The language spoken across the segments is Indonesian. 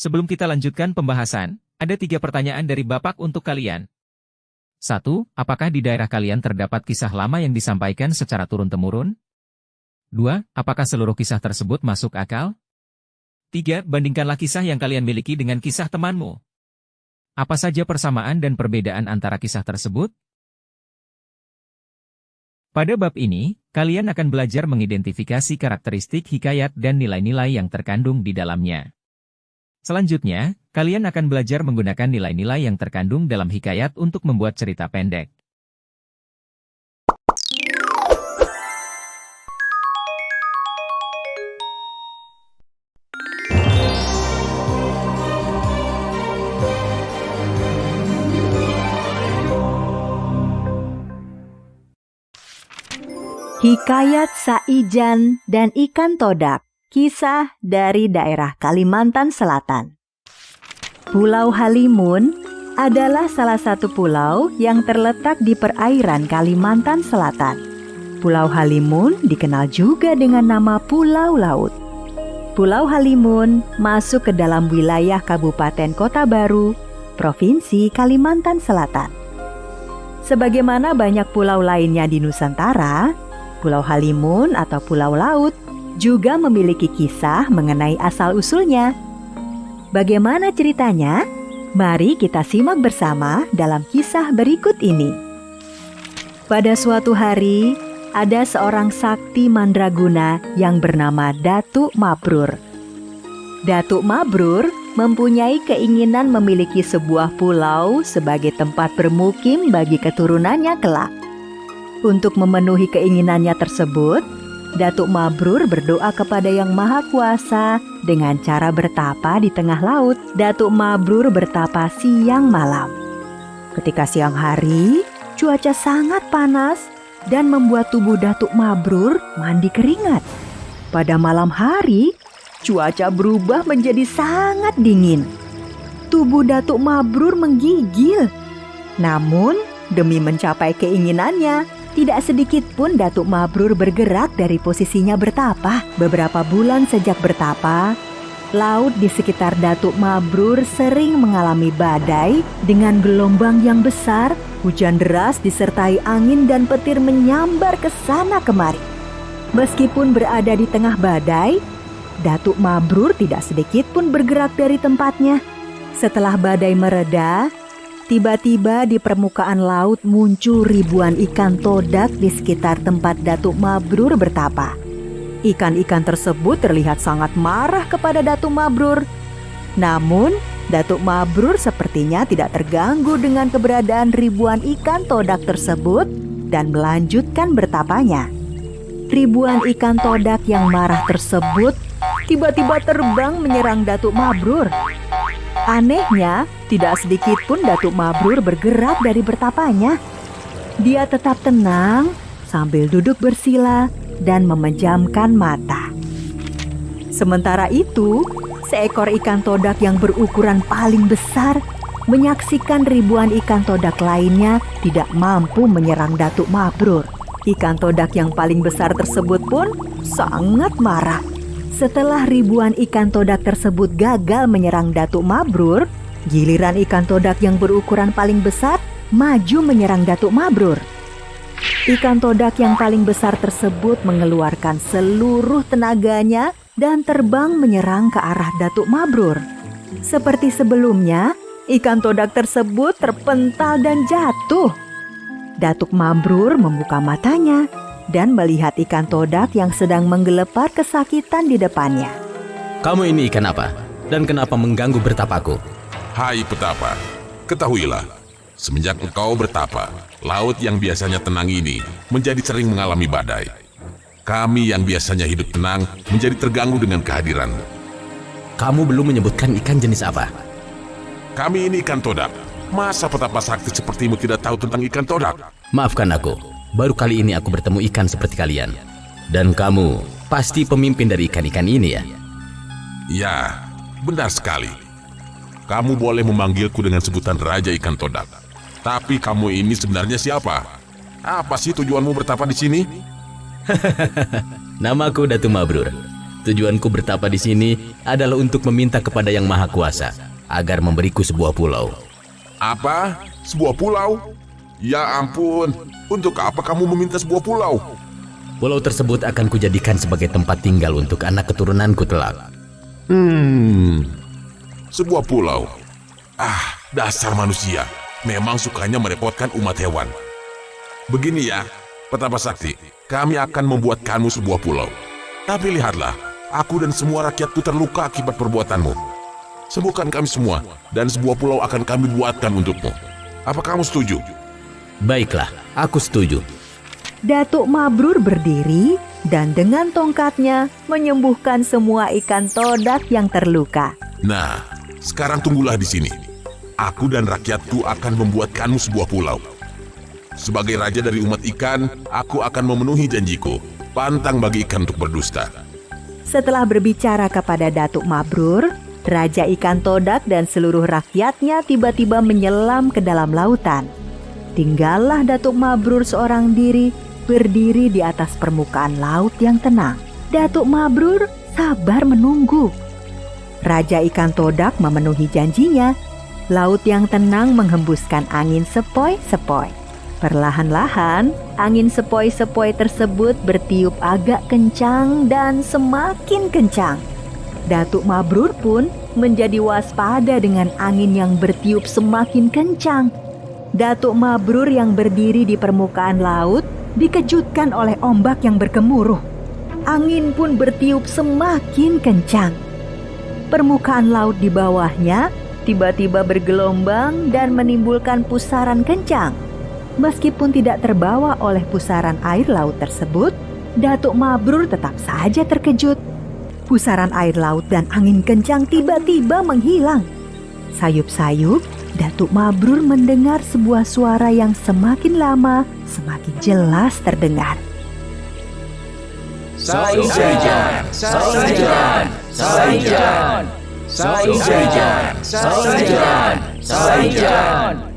Sebelum kita lanjutkan pembahasan, ada 3 pertanyaan dari Bapak untuk kalian. 1. Apakah di daerah kalian terdapat kisah lama yang disampaikan secara turun-temurun? 2. Apakah seluruh kisah tersebut masuk akal? 3. Bandingkanlah kisah yang kalian miliki dengan kisah temanmu. Apa saja persamaan dan perbedaan antara kisah tersebut? Pada bab ini, kalian akan belajar mengidentifikasi karakteristik hikayat dan nilai-nilai yang terkandung di dalamnya. Selanjutnya, kalian akan belajar menggunakan nilai-nilai yang terkandung dalam hikayat untuk membuat cerita pendek. Hikayat Saijan dan Ikan Todak, kisah dari daerah Kalimantan Selatan. Pulau Halimun adalah salah satu pulau yang terletak di perairan Kalimantan Selatan. Pulau Halimun dikenal juga dengan nama Pulau Laut. Pulau Halimun masuk ke dalam wilayah Kabupaten Kota Baru, Provinsi Kalimantan Selatan. Sebagaimana banyak pulau lainnya di Nusantara, Pulau Halimun atau Pulau Laut juga memiliki kisah mengenai asal-usulnya. Bagaimana ceritanya? Mari kita simak bersama dalam kisah berikut ini. Pada suatu hari, ada seorang sakti mandraguna yang bernama Datuk Mabrur. Datuk Mabrur mempunyai keinginan memiliki sebuah pulau sebagai tempat bermukim bagi keturunannya kelak. Untuk memenuhi keinginannya tersebut, Datuk Mabrur berdoa kepada Yang Maha Kuasa dengan cara bertapa di tengah laut. Datuk Mabrur bertapa siang malam. Ketika siang hari, cuaca sangat panas dan membuat tubuh Datuk Mabrur mandi keringat. Pada malam hari, cuaca berubah menjadi sangat dingin. Tubuh Datuk Mabrur menggigil. Namun, demi mencapai keinginannya, tidak sedikit pun Datuk Mabrur bergerak dari posisinya bertapa. Beberapa bulan sejak bertapa, laut di sekitar Datuk Mabrur sering mengalami badai dengan gelombang yang besar, hujan deras disertai angin dan petir menyambar ke sana kemari. Meskipun berada di tengah badai, Datuk Mabrur tidak sedikit pun bergerak dari tempatnya. Setelah badai mereda, tiba-tiba di permukaan laut muncul ribuan ikan todak di sekitar tempat Datuk Mabrur bertapa. Ikan-ikan tersebut terlihat sangat marah kepada Datuk Mabrur. Namun, Datuk Mabrur sepertinya tidak terganggu dengan keberadaan ribuan ikan todak tersebut dan melanjutkan bertapanya. Ribuan ikan todak yang marah tersebut tiba-tiba terbang menyerang Datuk Mabrur. Anehnya, tidak sedikit pun Datuk Mabrur bergerak dari bertapanya. Dia tetap tenang sambil duduk bersila dan memejamkan mata. Sementara itu, seekor ikan todak yang berukuran paling besar menyaksikan ribuan ikan todak lainnya tidak mampu menyerang Datuk Mabrur. Ikan todak yang paling besar tersebut pun sangat marah. Setelah ribuan ikan todak tersebut gagal menyerang Datuk Mabrur, giliran ikan todak yang berukuran paling besar maju menyerang Datuk Mabrur. Ikan todak yang paling besar tersebut mengeluarkan seluruh tenaganya dan terbang menyerang ke arah Datuk Mabrur. Seperti sebelumnya, ikan todak tersebut terpental dan jatuh. Datuk Mabrur membuka matanya dan melihat ikan todak yang sedang menggelepar kesakitan di depannya. Kamu ini ikan apa? Dan kenapa mengganggu bertapaku? Hai petapa, ketahuilah, semenjak engkau bertapa, laut yang biasanya tenang ini menjadi sering mengalami badai. Kami yang biasanya hidup tenang menjadi terganggu dengan kehadiranmu. Kamu belum menyebutkan ikan jenis apa? Kami ini ikan todak. Masa petapa sakti sepertimu tidak tahu tentang ikan todak? Maafkan aku, baru kali ini aku bertemu ikan seperti kalian. Dan kamu pasti pemimpin dari ikan-ikan ini ya? Ya, benar sekali. Kamu boleh memanggilku dengan sebutan Raja Ikan Todak. Tapi kamu ini sebenarnya siapa? Apa sih tujuanmu bertapa di sini? Namaku Datuk Mabrur. Tujuanku bertapa di sini adalah untuk meminta kepada Yang Maha Kuasa agar memberiku sebuah pulau. Apa? Sebuah pulau? Ya ampun, untuk apa kamu meminta sebuah pulau? Pulau tersebut akan kujadikan sebagai tempat tinggal untuk anak keturunanku kelak. Sebuah pulau. Dasar manusia. Memang sukanya merepotkan umat hewan. Begini ya, Petapa Sakti, kami akan membuatkanmu sebuah pulau. Tapi lihatlah, aku dan semua rakyatku terluka akibat perbuatanmu. Sembuhkan kami semua, dan sebuah pulau akan kami buatkan untukmu. Apa kamu setuju? Baiklah, aku setuju. Datuk Mabrur berdiri dan dengan tongkatnya menyembuhkan semua ikan todak yang terluka. Nah, sekarang tunggulah di sini. Aku dan rakyatku akan membuatkanmu sebuah pulau. Sebagai raja dari umat ikan, aku akan memenuhi janjiku. Pantang bagi ikan untuk berdusta. Setelah berbicara kepada Datuk Mabrur, Raja Ikan Todak dan seluruh rakyatnya tiba-tiba menyelam ke dalam lautan. Tinggallah Datuk Mabrur seorang diri, berdiri di atas permukaan laut yang tenang. Datuk Mabrur sabar menunggu. Raja Ikan Todak memenuhi janjinya. Laut yang tenang menghembuskan angin sepoi-sepoi. Perlahan-lahan, angin sepoi-sepoi tersebut bertiup agak kencang dan semakin kencang. Datuk Mabrur pun menjadi waspada dengan angin yang bertiup semakin kencang. Datuk Mabrur yang berdiri di permukaan laut dikejutkan oleh ombak yang bergemuruh. Angin pun bertiup semakin kencang. Permukaan laut di bawahnya tiba-tiba bergelombang dan menimbulkan pusaran kencang. Meskipun tidak terbawa oleh pusaran air laut tersebut, Datuk Mabrur tetap saja terkejut. Pusaran air laut dan angin kencang tiba-tiba menghilang. Sayup-sayup, Datuk Mabrur mendengar sebuah suara yang semakin lama semakin jelas terdengar. Saijan, Saijan, Saijan, Saijan, Saijan, Saijan.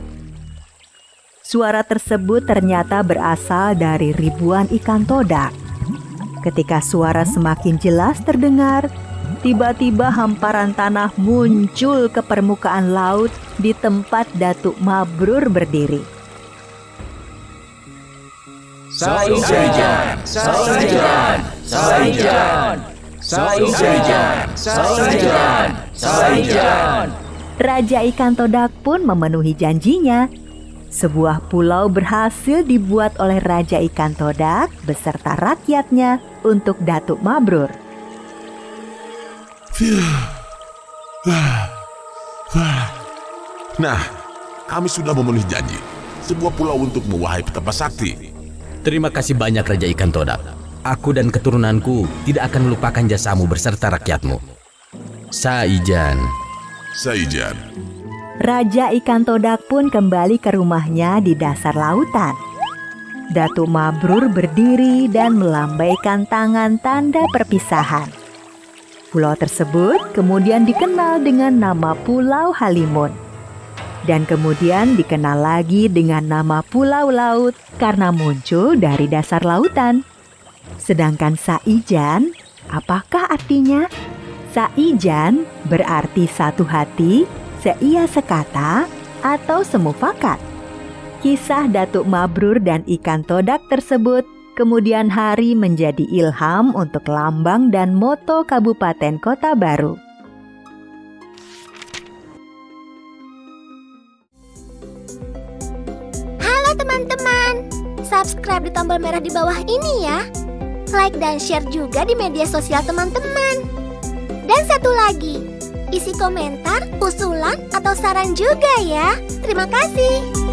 Suara tersebut ternyata berasal dari ribuan ikan todak. Ketika suara semakin jelas terdengar, tiba-tiba hamparan tanah muncul ke permukaan laut di tempat Datuk Mabrur berdiri. Saijan, Saijan, Saijan, Saijan, Saijan, Saijan. Raja Ikan Todak pun memenuhi janjinya. Sebuah pulau berhasil dibuat oleh Raja Ikan Todak beserta rakyatnya untuk Datuk Mabrur. Nah, kami sudah memenuhi janji. Sebuah pulau untukmu, wahai Petapa Sakti. Terima kasih banyak Raja Ikan Todak. Aku dan keturunanku tidak akan melupakan jasamu beserta rakyatmu. Saijan. Saijan. Raja Ikan Todak pun kembali ke rumahnya di dasar lautan. Datuk Mabrur berdiri dan melambaikan tangan tanda perpisahan. Pulau tersebut kemudian dikenal dengan nama Pulau Halimun. Dan kemudian dikenal lagi dengan nama Pulau Laut karena muncul dari dasar lautan. Sedangkan Saijan, apakah artinya? Saijan berarti satu hati, seia sekata, atau semufakat. Kisah Datuk Mabrur dan Ikan Todak tersebut kemudian hari menjadi ilham untuk lambang dan moto Kabupaten Kota Baru. Halo teman-teman, subscribe di tombol merah di bawah ini ya. Like dan share juga di media sosial teman-teman. Dan satu lagi, isi komentar, usulan, atau saran juga ya. Terima kasih.